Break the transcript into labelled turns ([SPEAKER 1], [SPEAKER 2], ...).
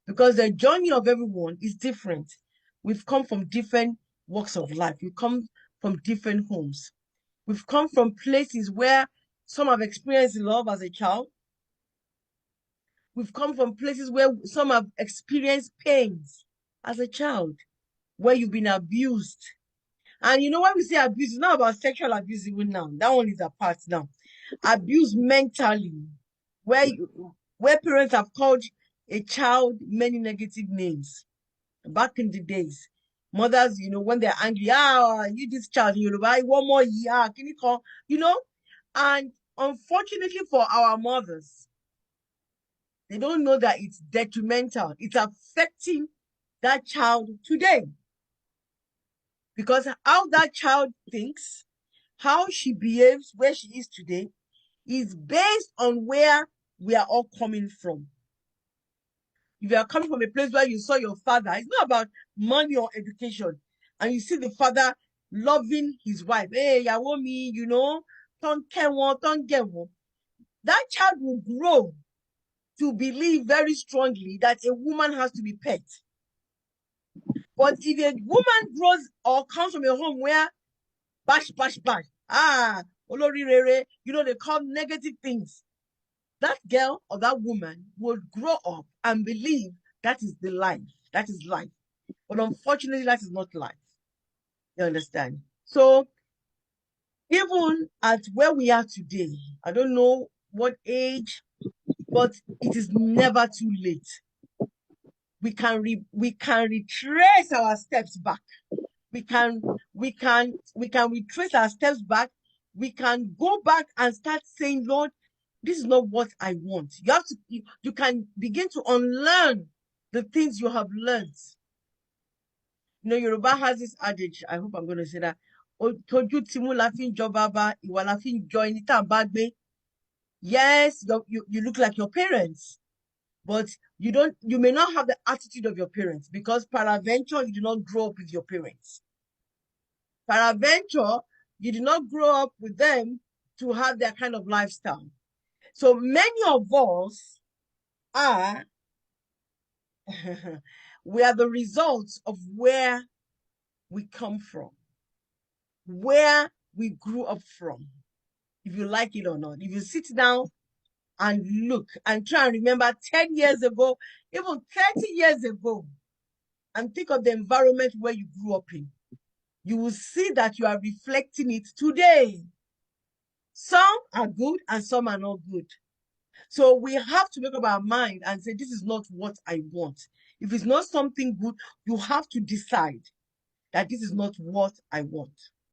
[SPEAKER 1] because the journey of everyone is different. We've come from different walks of life. We come from different homes. We've come from places where some have experienced love as a child. We've come from places where some have experienced pains as a child, where you've been abused. And you know, when we say abuse, it's not about sexual abuse even now. That one is apart now. Abuse mentally, where parents have called a child many negative names. Back in the days, mothers, when they're angry, you this child, one more year, can you call, and unfortunately for our mothers, they don't know that it's detrimental. It's affecting that child today. Because how that child thinks, how she behaves, where she is today, is based on where we are all coming from. If you are coming from a place where you saw your father, it's not about money or education, and you see the father loving his wife, hey, Yawomi, don't care one, don't get one. That child will grow to believe very strongly that a woman has to be pet. But if a woman grows or comes from a home where bash, bash, bash, olori rere, they call negative things, that girl or that woman will grow up and believe that is the life. That is life. But unfortunately, that is not life. You understand? So even at where we are today, I don't know what age, but it is never too late. We can retrace our steps back. We can retrace our steps back. We can go back and start saying, Lord, this is not what I want. You have to, you can begin to unlearn the things you have learned. Yoruba has this adage, I hope I'm going to say that. Yes, you look like your parents, but you may not have the attitude of your parents, because peradventure you do not grow up with your parents. Peradventure, you did not grow up with them to have that kind of lifestyle. So many of us are, we are the results of where we come from, where we grew up from, if you like it or not. If you sit down and look and try and remember 10 years ago, even 30 years ago, and think of the environment where you grew up in, you will see that you are reflecting it today. Some are good and some are not good. So we have to make up our mind and say, this is not what I want. If it's not something good, you have to decide that this is not what I want.